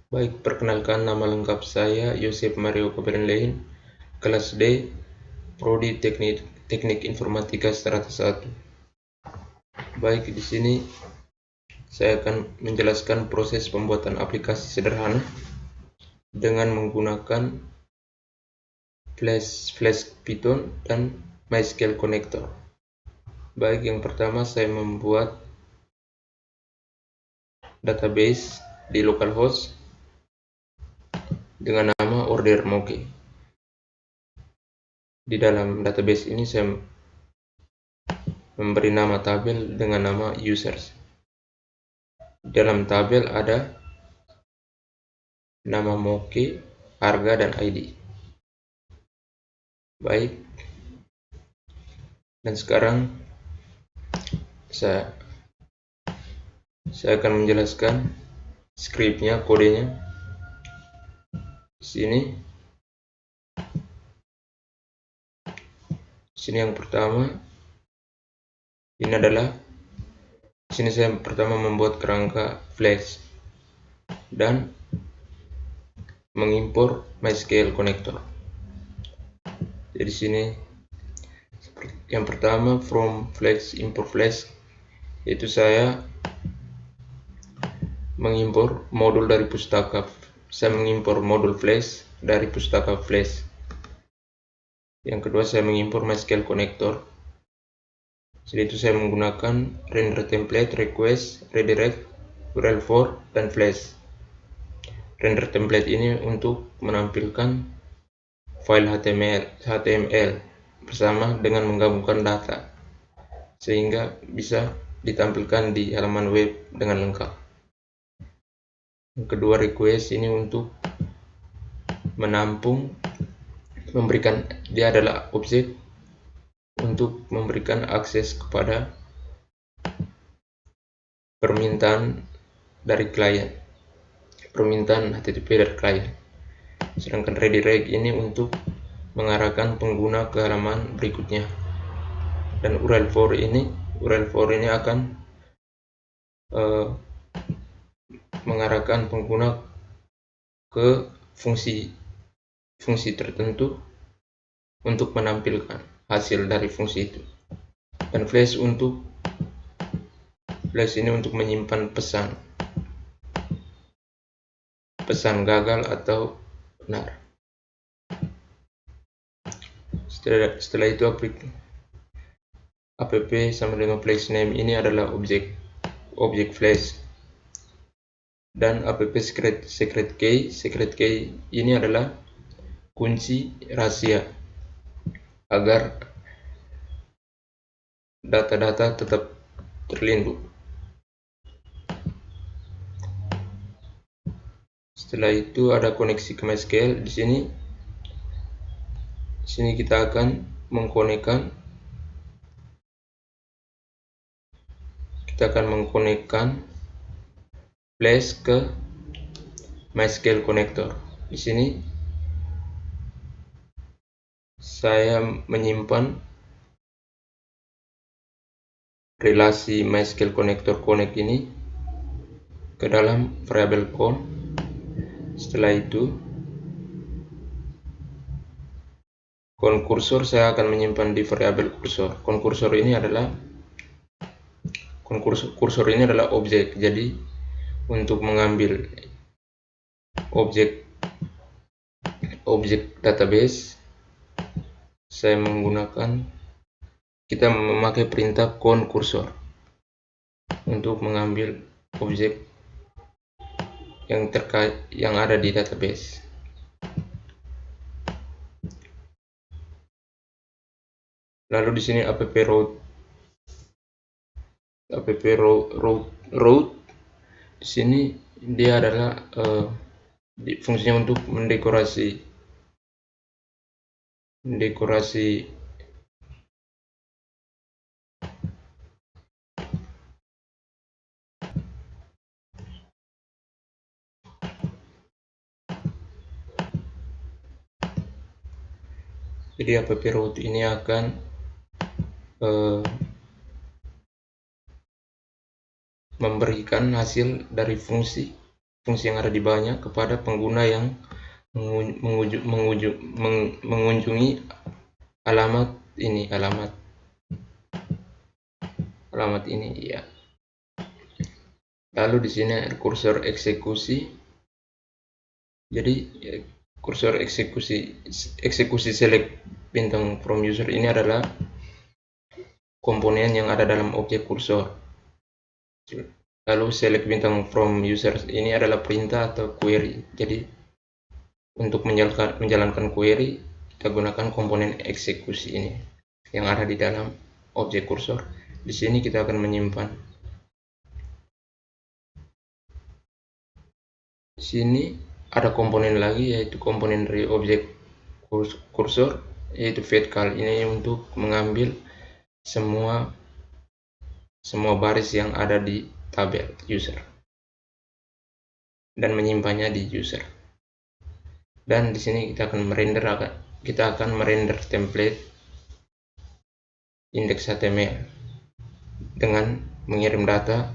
Baik, perkenalkan nama lengkap saya Yosef Mario Kaberenlein, kelas D, Prodi Teknik Informatika Strata 1. Baik, di sini saya akan menjelaskan proses pembuatan aplikasi sederhana dengan menggunakan Flash Python dan MySQL Connector. Baik, yang pertama saya membuat database di localhost dengan nama order moke. Di dalam database ini saya memberi nama tabel dengan nama users. Dalam tabel ada nama moke, harga, dan ID. Baik, dan sekarang saya akan menjelaskan scriptnya, kodenya. Sini yang pertama, ini adalah sini saya pertama membuat kerangka Flash dan mengimpor MySQL Connector. Jadi sini yang pertama from Flash import Flash, itu saya mengimpor modul dari pustaka. Saya mengimpor modul Flash dari pustaka Flash. Yang kedua saya mengimpor MySQL Connector. Jadi itu saya menggunakan render template, request, redirect, url_for, dan Flash. Render template ini untuk menampilkan file HTML bersama dengan menggabungkan data sehingga bisa ditampilkan di halaman web dengan lengkap. Yang kedua request ini untuk menampung, dia adalah objek untuk memberikan akses kepada permintaan dari klien, permintaan HTTP dari klien. Sedangkan redirect ini untuk mengarahkan pengguna ke halaman berikutnya. Dan url_for ini akan mengarahkan pengguna ke fungsi tertentu untuk menampilkan hasil dari fungsi itu. Dan Flash ini untuk menyimpan pesan gagal atau benar. Setelah itu app sama dengan Flash name ini adalah objek Flash, dan app secret key ini adalah kunci rahasia agar data-data tetap terlindung. Setelah itu ada koneksi ke MySQL. Di sini kita akan mengkonekkan Flash ke MySQL Connector. Di sini saya menyimpan relasi MySQL Connector connect ini ke dalam variabel con. Setelah itu con kursor saya akan menyimpan di variabel kursor. Kursor ini adalah objek. Jadi untuk mengambil objek database kita memakai perintah con kursor untuk mengambil objek yang ada di database. Lalu di sini app route di sini dia adalah fungsinya untuk mendekorasi jadi app route ini akan memberikan hasil dari fungsi fungsi yang ada di banyak kepada pengguna yang mengunjungi alamat ini ya. Lalu di sini ada kursor eksekusi. Jadi kursor eksekusi select bintang from user ini adalah komponen yang ada dalam objek kursor. Lalu select bintang from user ini adalah perintah atau query. Jadi untuk menjalankan query kita gunakan komponen eksekusi ini yang ada di dalam objek kursor. Di sini kita akan menyimpan. Di sini ada komponen lagi, yaitu komponen dari objek kursor, yaitu fetcall. Ini untuk mengambil semua baris yang ada di tabel user dan menyimpannya di user. Dan di sini kita akan merender template index HTML dengan mengirim data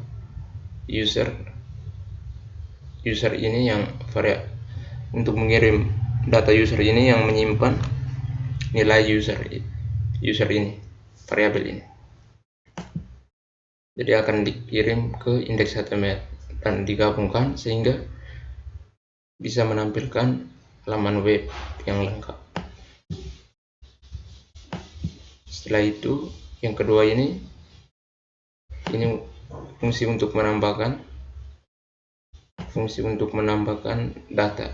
user ini yang untuk mengirim data user ini yang menyimpan nilai user ini, variabel ini. Jadi akan dikirim ke index HTML dan digabungkan sehingga bisa menampilkan halaman web yang lengkap. Setelah itu, yang kedua ini fungsi untuk menambahkan data.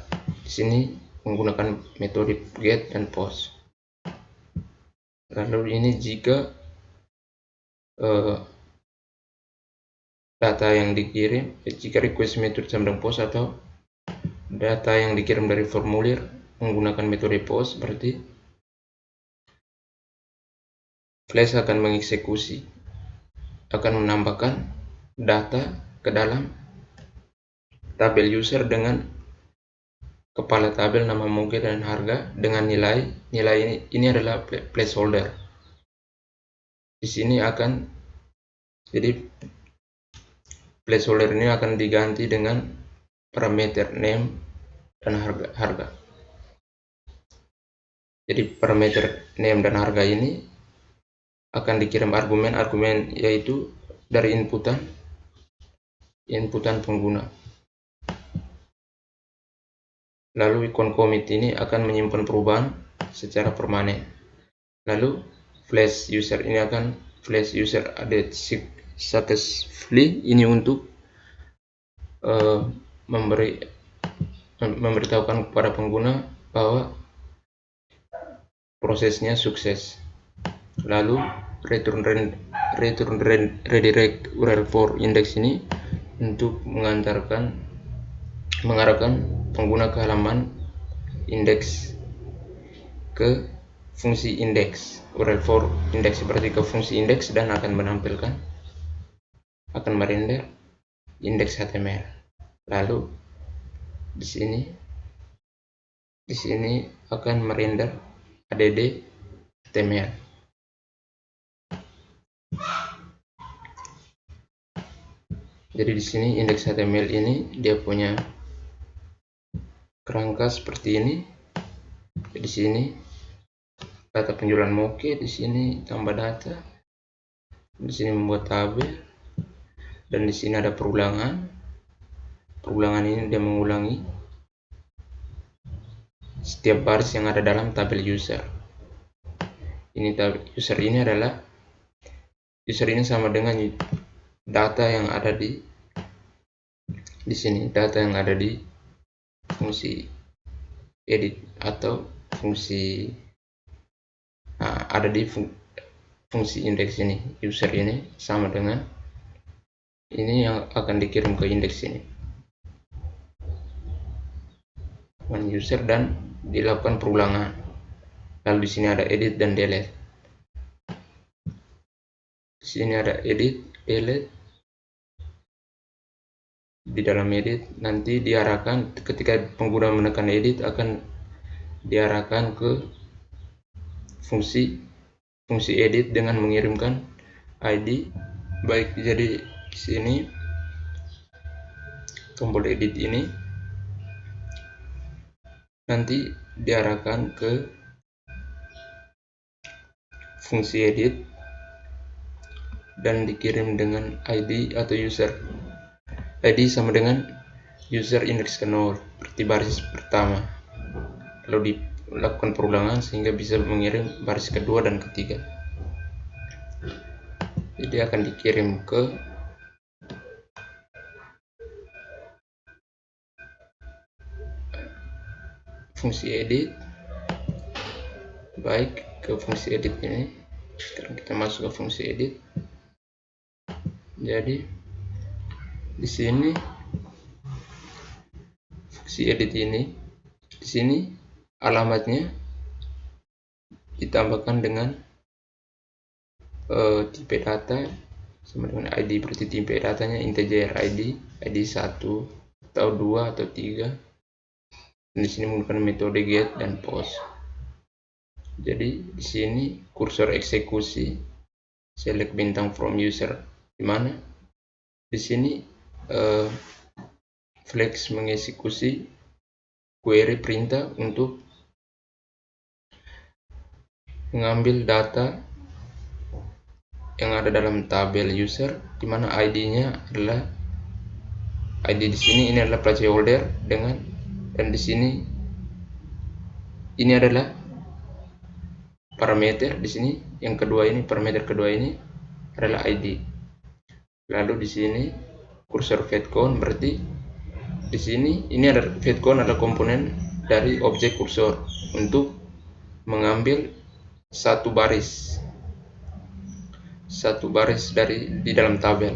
Di sini menggunakan metode get dan post. Lalu ini jika data yang dikirim, jika request method sama dengan post atau data yang dikirim dari formulir menggunakan metode post, berarti Flash akan menambahkan data ke dalam tabel user dengan kepala tabel, nama moge dan harga dengan nilai ini adalah placeholder. Di sini jadi placeholder ini akan diganti dengan parameter name dan harga. Jadi parameter name dan harga ini akan dikirim argumen yaitu dari inputan pengguna. Lalu ikon commit ini akan menyimpan perubahan secara permanen. Lalu flash user added successfully ini untuk memberitahukan kepada pengguna bahwa prosesnya sukses. Lalu return redirect URL for index ini untuk mengarahkan pengguna ke halaman index ke fungsi index, URL for index berarti ke fungsi index, dan akan merender index HTML. Lalu di sini akan merender add HTML. Jadi di sini index HTML ini dia punya kerangka seperti ini. Di sini data penjualan moke, di sini tambah data, di sini membuat tabel, dan di sini ada perulangan. Perulangan ini dia mengulangi setiap baris yang ada dalam tabel user. Ini tabel user ini sama dengan data yang ada di sini, data yang ada di fungsi edit atau fungsi ada di fungsi index ini. User ini sama dengan ini yang akan dikirim ke index ini, user, dan dilakukan perulangan. Lalu di sini ada edit dan delete. Di sini ada edit, delete. Di dalam edit nanti diarahkan ketika pengguna menekan edit akan diarahkan ke fungsi edit dengan mengirimkan ID. Baik, jadi di sini tombol edit ini nanti diarahkan ke fungsi edit dan dikirim dengan ID atau user. ID sama dengan user index ke 0 seperti baris pertama, lalu dilakukan perulangan sehingga bisa mengirim baris kedua dan ketiga. Jadi akan dikirim ke fungsi edit, baik ke fungsi edit ini. Sekarang kita masuk ke fungsi edit. Jadi di sini fungsi edit ini, di sini alamatnya ditambahkan dengan tipe data sama dengan ID, berarti tipe datanya integer ID 1 atau 2 atau 3. Dan di sini menggunakan metode get dan post. Jadi di sini kursor eksekusi select bintang from user, di mana di sini Flex mengeksekusi query perintah untuk mengambil data yang ada dalam tabel user, di mana ID-nya adalah ID di sini ini adalah placeholder dengan, dan di sini ini adalah parameter. Di sini yang kedua ini, parameter kedua ini adalah ID. Lalu di sini kursor fetcount, berarti di sini ini ada fetcount adalah komponen dari objek kursor untuk mengambil satu baris dari di dalam tabel.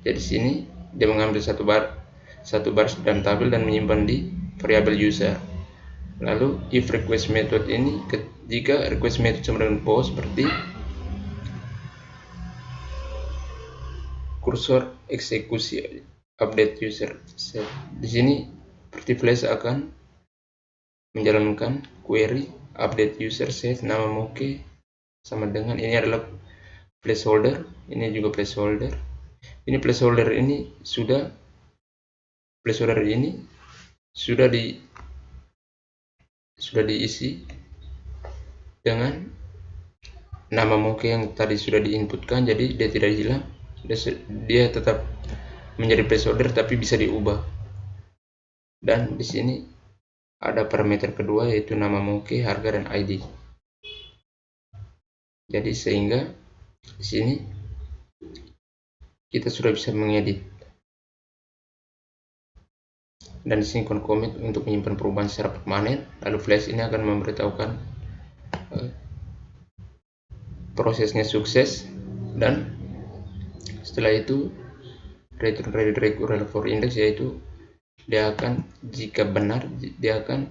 Jadi sini dia mengambil satu baris di dalam tabel dan menyimpan di variabel user. Lalu if request method ini, jika request method sama dengan post, berarti kursor eksekusi update user set. Di sini berarti Flash akan menjalankan query update user set nama moke sama dengan, ini adalah placeholder, ini juga placeholder. Ini placeholder ini sudah diisi dengan nama moke yang tadi sudah diinputkan, jadi dia tidak hilang, dia tetap menjadi placeholder tapi bisa diubah. Dan di sini ada parameter kedua yaitu nama moke, harga, dan ID. Jadi sehingga di sini kita sudah bisa mengedit. Dan di sini commit untuk menyimpan perubahan secara permanen. Lalu Flash ini akan memberitahukan prosesnya sukses, dan setelah itu return redirect URL for index, yaitu dia akan, jika benar, dia akan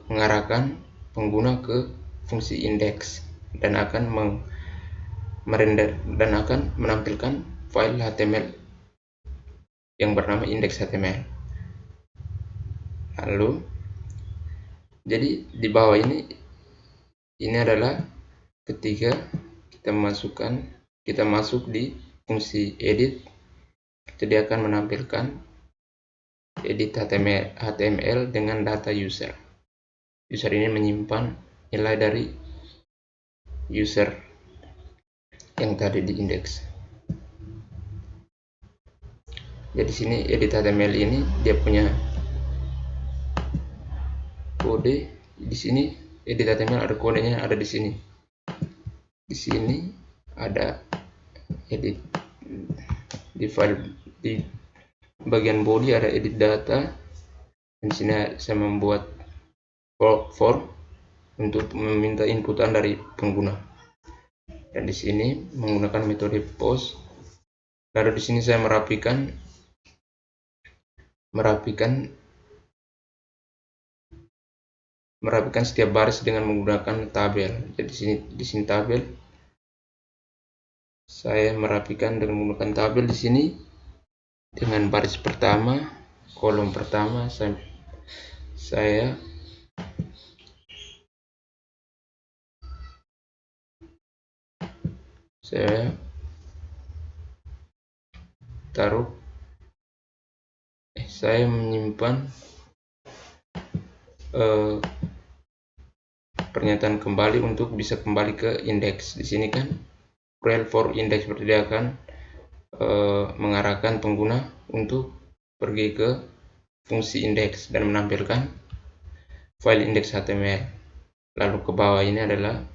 mengarahkan pengguna ke fungsi index dan akan merender dan akan menampilkan file HTML yang bernama index.html. Lalu jadi di bawah ini adalah ketika kita masuk di fungsi edit, jadi akan menampilkan edit HTML dengan data user. User ini menyimpan nilai dari user yang tadi di index. Jadi sini edit HTML ini dia punya kode. Di sini edit HTML ada kodenya, ada di sini. Di sini ada edit di file, di bagian body ada edit data. Dan di sini saya membuat form untuk meminta inputan dari pengguna. Dan di sini menggunakan metode post. Lalu di sini saya merapikan setiap baris dengan menggunakan tabel. Jadi di sini tabel, saya merapikan dengan menggunakan tabel. Di sini dengan baris pertama, kolom pertama, saya taruh saya menyimpan pernyataan kembali untuk bisa kembali ke indeks. Di sini kan URL for index berarti dia akan mengarahkan pengguna untuk pergi ke fungsi indeks dan menampilkan file index HTML. Lalu ke bawah ini adalah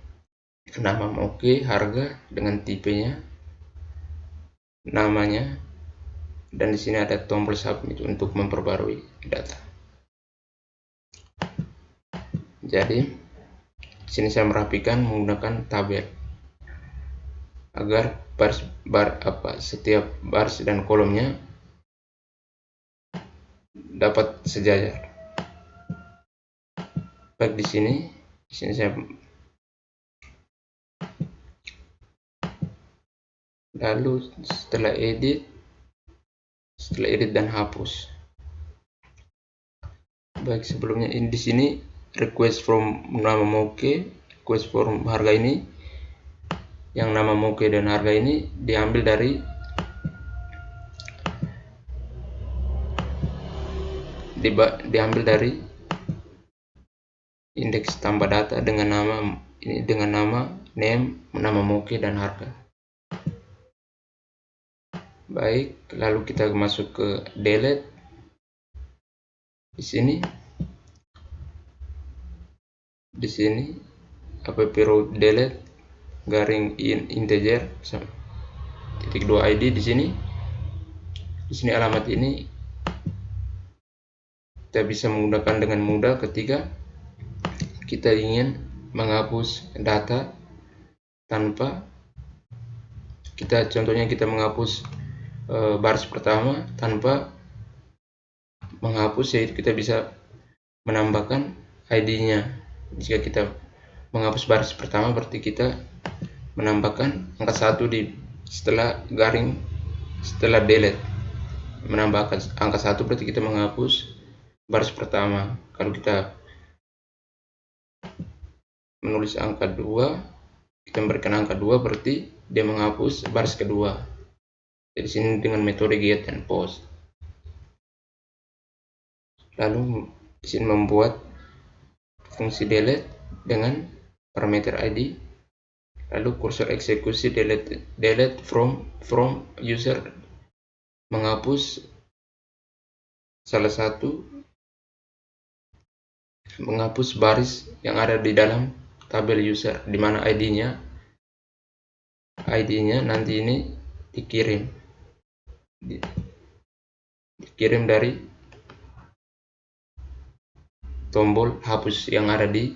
nama moke, harga dengan tipenya, namanya, dan di sini ada tombol submit untuk memperbarui data. Jadi di sini saya merapikan menggunakan tabel agar setiap baris dan kolomnya dapat sejajar. Baik, di sini saya lalu setelah edit dan hapus. Baik, sebelumnya di sini request from nama moke, request from harga ini, yang nama moke dan harga ini diambil dari indeks tambah data dengan nama ini, dengan nama name, nama moke dan harga. Baik, lalu kita masuk ke delete. Di sini app row delete garing integer .2 id. Di sini alamat ini kita bisa menggunakan dengan mudah ketika kita ingin menghapus data tanpa contohnya kita menghapus baris pertama tanpa menghapus, yaitu kita bisa menambahkan ID-nya. Jika kita menghapus baris pertama berarti kita menambahkan angka 1 setelah delete. Menambahkan angka 1 berarti kita menghapus baris pertama. Kalau kita menulis angka 2, kita memberikan angka 2 berarti dia menghapus baris kedua. Jadi sini dengan metode get and post. Lalu di sini membuat fungsi delete dengan parameter ID. Lalu kursor eksekusi delete from user, menghapus menghapus baris yang ada di dalam tabel user, di mana ID-nya nanti ini dikirim dari tombol hapus yang ada di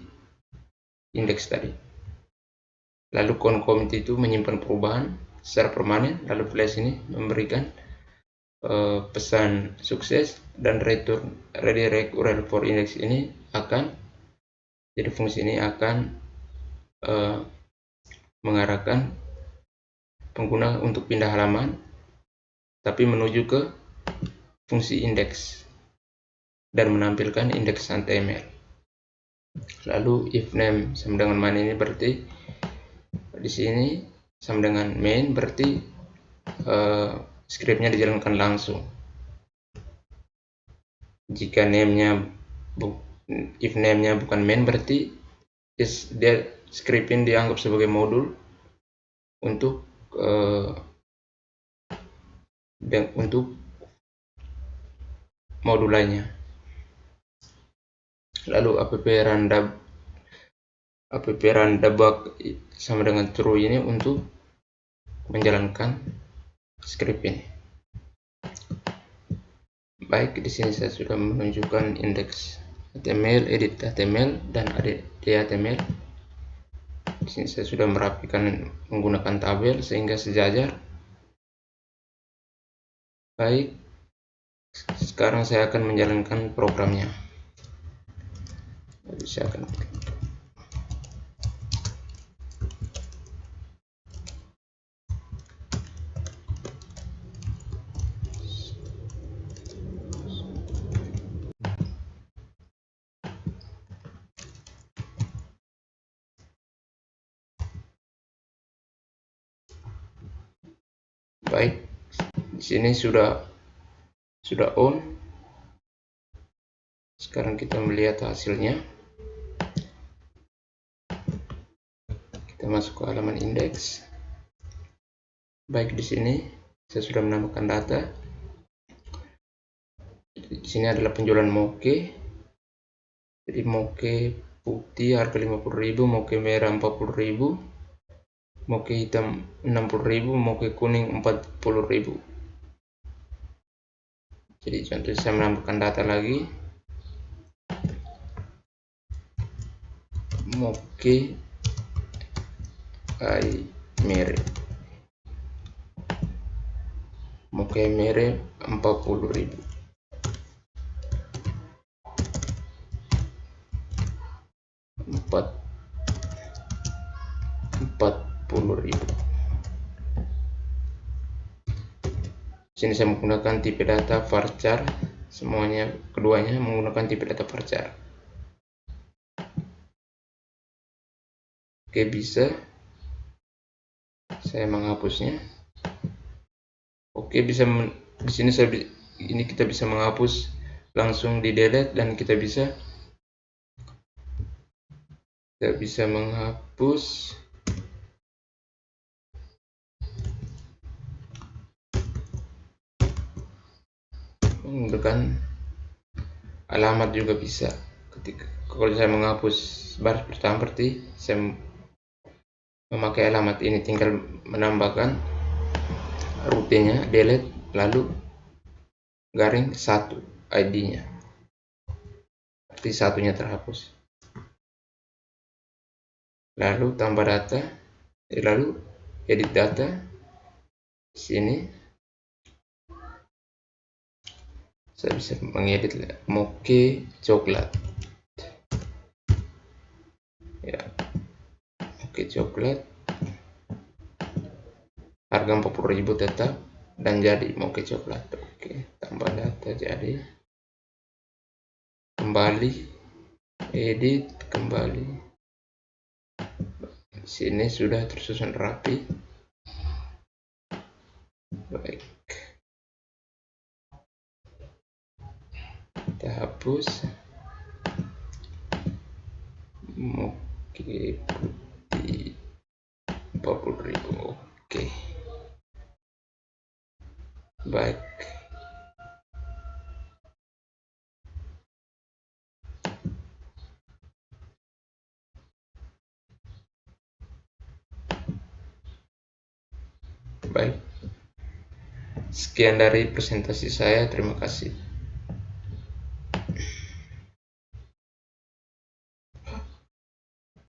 indeks tadi. Lalu concommit itu menyimpan perubahan secara permanen. Lalu flash ini memberikan pesan sukses, dan return redirect URL for index ini jadi fungsi ini akan mengarahkan pengguna untuk pindah halaman tapi menuju ke fungsi indeks dan menampilkan indeks HTML. Lalu if name sama dengan main ini berarti di sini sama dengan main, berarti scriptnya dijalankan langsung. Jika if name-nya bukan main berarti dia script ini dianggap sebagai modul untuk modul lainnya. Lalu app run debug sama dengan true ini untuk menjalankan script ini. Baik, di sini saya sudah menunjukkan indeks HTML, edit HTML, dan edit HTML. Di sini saya sudah merapikan menggunakan tabel sehingga sejajar. Baik, sekarang saya akan menjalankan programnya. Jadi saya akan baik, di sini sudah on. Sekarang kita melihat hasilnya. Kita masuk ke halaman indeks. Baik, di sini saya sudah menambahkan data. Di sini adalah penjualan moke. Jadi moke putih harga 50.000, moke merah 40.000, moke hitam 60.000, moke kuning 40.000. Jadi contoh saya menambahkan data lagi. Moke ai mere. Moke mere 40.000. Sini saya menggunakan tipe data varchar, semuanya keduanya menggunakan tipe data varchar. Oke, bisa saya menghapusnya. Oke, bisa di sini ini kita bisa menghapus langsung di delete, dan kita bisa menghapus menggunakan alamat juga bisa. Kalau saya menghapus baris pertama, berarti saya memakai alamat ini, tinggal menambahkan rutenya, delete, lalu garing 1 ID-nya, berarti satunya terhapus. Lalu tambah data, lalu edit data. Sini saya bisa mengedit moke coklat. Ya, moke coklat harga 40.000 tetap, dan jadi moke coklat. Oke, tambah data, jadi kembali edit, kembali. Sini sudah tersusun rapi. Baik, kita hapus moke putih 40.000. Oke, baik. Baik, sekian dari presentasi saya. Terima kasih.